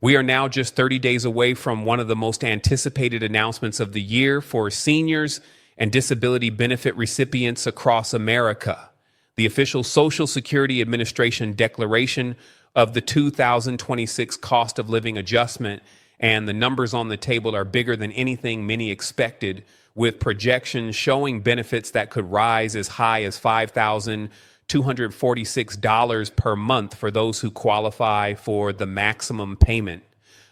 We are now just 30 days away from one of the most anticipated announcements of the year for seniors and disability benefit recipients across America. The official Social Security Administration declaration of the 2026 cost of living adjustment, and the numbers on the table are bigger than anything many expected, with projections showing benefits that could rise as high as $5,246 per month for those who qualify for the maximum payment,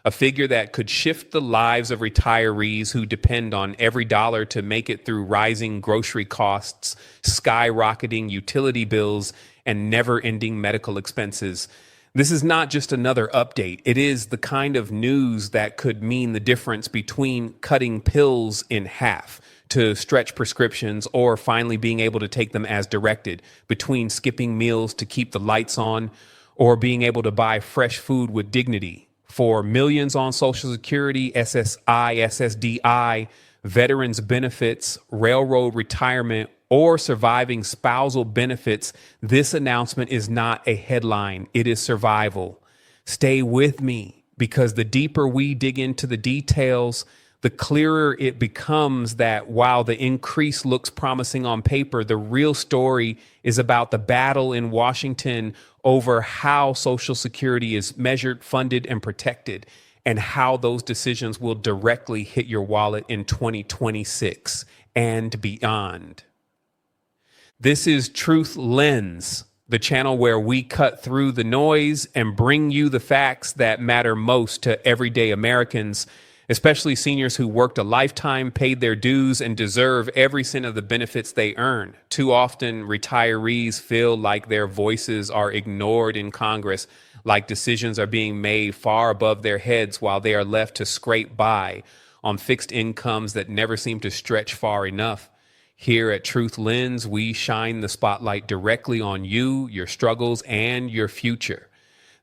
a figure that could shift the lives of retirees who depend on every dollar to make it through rising grocery costs, skyrocketing utility bills, and never-ending medical expenses. This is not just another update. It is the kind of news that could mean the difference between cutting pills in half to stretch prescriptions or finally being able to take them as directed, between skipping meals to keep the lights on or being able to buy fresh food with dignity. For millions on Social Security, SSI, SSDI, veterans benefits, railroad retirement, or surviving spousal benefits, this announcement is not a headline. It is survival. Stay with me, because the deeper we dig into the details, the clearer it becomes that while the increase looks promising on paper, the real story is about the battle in Washington over how Social Security is measured, funded, and protected, and how those decisions will directly hit your wallet in 2026 and beyond. This is Truth Lens, the channel where we cut through the noise and bring you the facts that matter most to everyday Americans, especially seniors who worked a lifetime, paid their dues, and deserve every cent of the benefits they earn. Too often, retirees feel like their voices are ignored in Congress, like decisions are being made far above their heads while they are left to scrape by on fixed incomes that never seem to stretch far enough. Here at Truth Lens, we shine the spotlight directly on you, your struggles, and your future.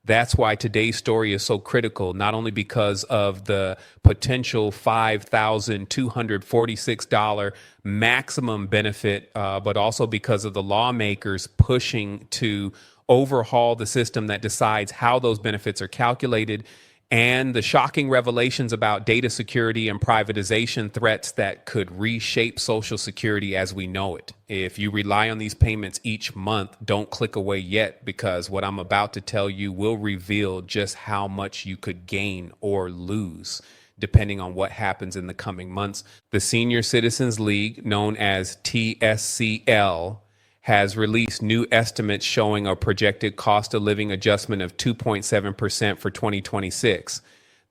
That's why today's story is so critical, not only because of the potential $5,246 maximum benefit, but also because of the lawmakers pushing to overhaul the system that decides how those benefits are calculated, and the shocking revelations about data security and privatization threats that could reshape Social Security as we know it. If you rely on these payments each month, don't click away yet, because what I'm about to tell you will reveal just how much you could gain or lose depending on what happens in the coming months. The Senior Citizens League, known as TSCL, has released new estimates showing a projected cost of living adjustment of 2.7% for 2026.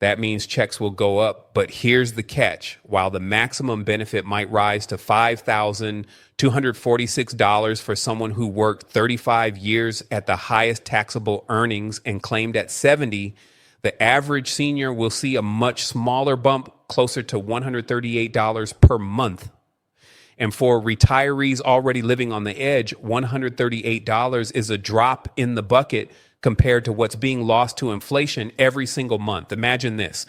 That means checks will go up, but here's the catch. While the maximum benefit might rise to $5,246 for someone who worked 35 years at the highest taxable earnings and claimed at 70, the average senior will see a much smaller bump, closer to $138 per month. And for retirees already living on the edge, $138 is a drop in the bucket compared to what's being lost to inflation every single month. Imagine this,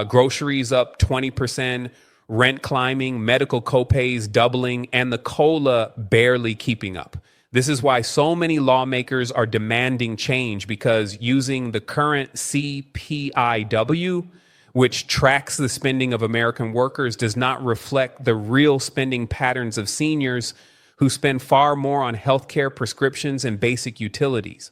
groceries up 20%, rent climbing, medical copays doubling, and the COLA barely keeping up. This is why so many lawmakers are demanding change, because using the current CPIW, which tracks the spending of American workers, does not reflect the real spending patterns of seniors who spend far more on healthcare, prescriptions, and basic utilities.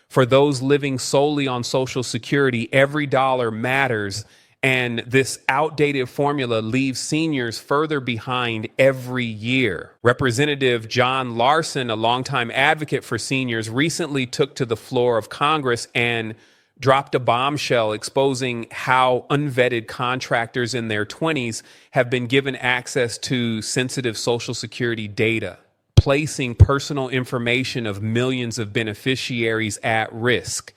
For those living solely on Social Security, every dollar matters, and this outdated formula leaves seniors further behind every year. Representative John Larson, a longtime advocate for seniors, recently took to the floor of Congress and dropped a bombshell exposing how unvetted contractors in their 20s have been given access to sensitive Social Security data, placing personal information of millions of beneficiaries at risk.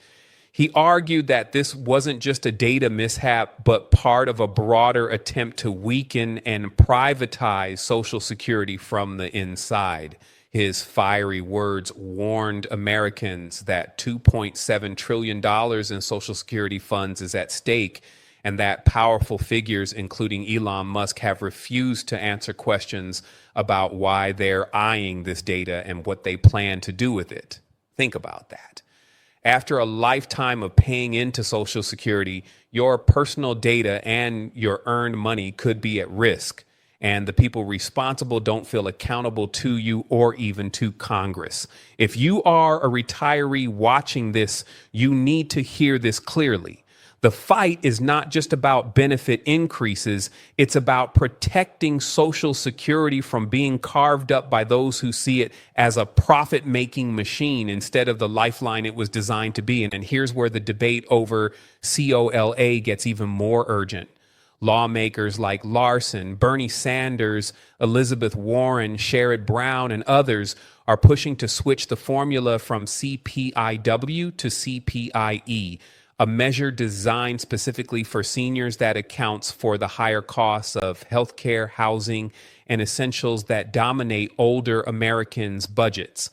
He argued that this wasn't just a data mishap, but part of a broader attempt to weaken and privatize Social Security from the inside. His fiery words warned Americans that $2.7 trillion in Social Security funds is at stake, and that powerful figures, including Elon Musk, have refused to answer questions about why they're eyeing this data and what they plan to do with it. Think about that. After a lifetime of paying into Social Security, your personal data and your earned money could be at risk, and the people responsible don't feel accountable to you or even to Congress. If you are a retiree watching this, you need to hear this clearly. The fight is not just about benefit increases, it's about protecting Social Security from being carved up by those who see it as a profit-making machine instead of the lifeline it was designed to be. And here's where the debate over COLA gets even more urgent. Lawmakers like Larson, Bernie Sanders, Elizabeth Warren, Sherrod Brown, and others are pushing to switch the formula from CPIW to CPIE, a measure designed specifically for seniors that accounts for the higher costs of healthcare, housing, and essentials that dominate older Americans' budgets.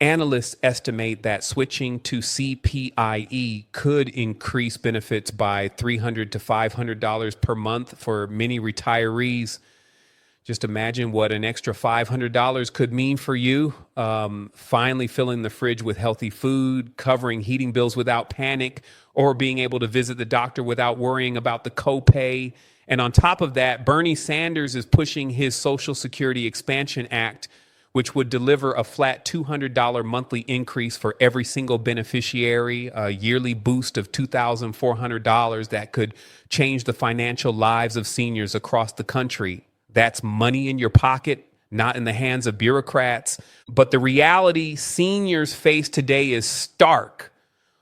Analysts estimate that switching to CPIE could increase benefits by $300 to $500 per month for many retirees. Just imagine what an extra $500 could mean for you. Finally filling the fridge with healthy food, covering heating bills without panic, or being able to visit the doctor without worrying about the copay. And on top of that, Bernie Sanders is pushing his Social Security Expansion Act, which would deliver a flat $200 monthly increase for every single beneficiary, a yearly boost of $2,400 that could change the financial lives of seniors across the country. That's money in your pocket, not in the hands of bureaucrats. But the reality seniors face today is stark.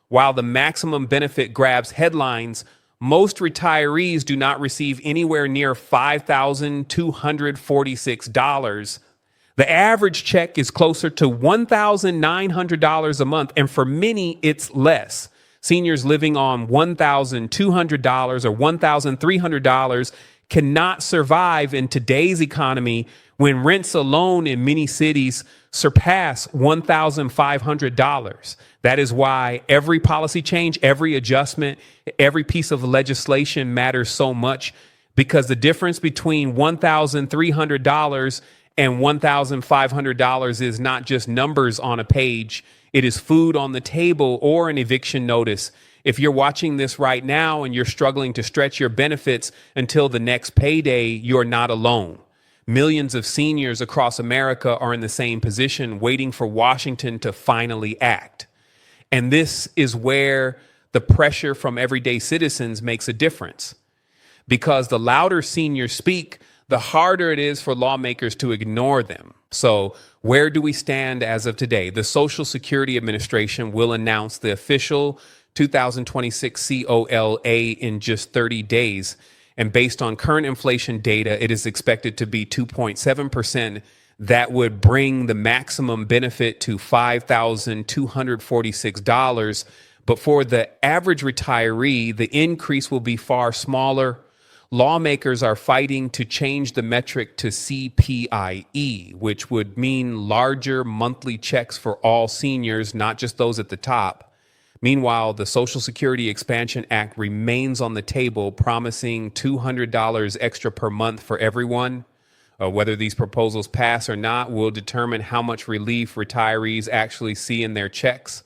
While the maximum benefit grabs headlines, most retirees do not receive anywhere near $5,246. The average check is closer to $1,900 a month, and for many, it's less. Seniors living on $1,200 or $1,300 cannot survive in today's economy when rents alone in many cities surpass $1,500. That is why every policy change, every adjustment, every piece of legislation matters so much, because the difference between $1,300 and $1,500 is not just numbers on a page. It is food on the table or an eviction notice. If you're watching this right now and you're struggling to stretch your benefits until the next payday, you're not alone. Millions of seniors across America are in the same position, waiting for Washington to finally act. And this is where the pressure from everyday citizens makes a difference. Because the louder seniors speak, the harder it is for lawmakers to ignore them. So where do we stand as of today? The Social Security Administration will announce the official 2026 COLA in just 30 days. And based on current inflation data, it is expected to be 2.7%. That would bring the maximum benefit to $5,246. But for the average retiree, the increase will be far smaller. Lawmakers are fighting to change the metric to CPIE, which would mean larger monthly checks for all seniors, not just those at the top. Meanwhile, the Social Security Expansion Act remains on the table, promising $200 extra per month for everyone. Whether these proposals pass or not will determine how much relief retirees actually see in their checks.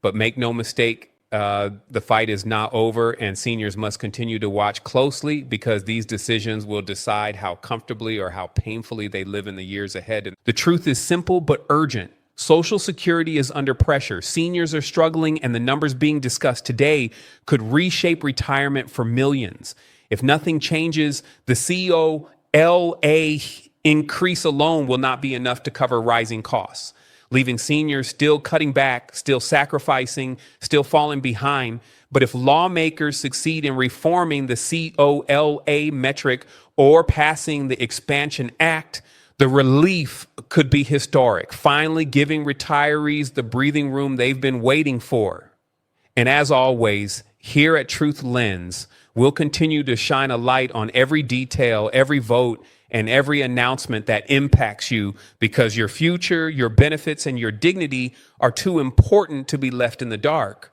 But make no mistake, the fight is not over, and seniors must continue to watch closely, because these decisions will decide how comfortably or how painfully they live in the years ahead. And the truth is simple but urgent. Social Security is under pressure. Seniors are struggling, and the numbers being discussed today could reshape retirement for millions. If nothing changes, the COLA increase alone will not be enough to cover rising costs, leaving seniors still cutting back, still sacrificing, still falling behind. But if lawmakers succeed in reforming the COLA metric or passing the Expansion Act, the relief could be historic, finally giving retirees the breathing room they've been waiting for. And as always, here at Truth Lens, we'll continue to shine a light on every detail, every vote, and every announcement that impacts you, because your future, your benefits, and your dignity are too important to be left in the dark.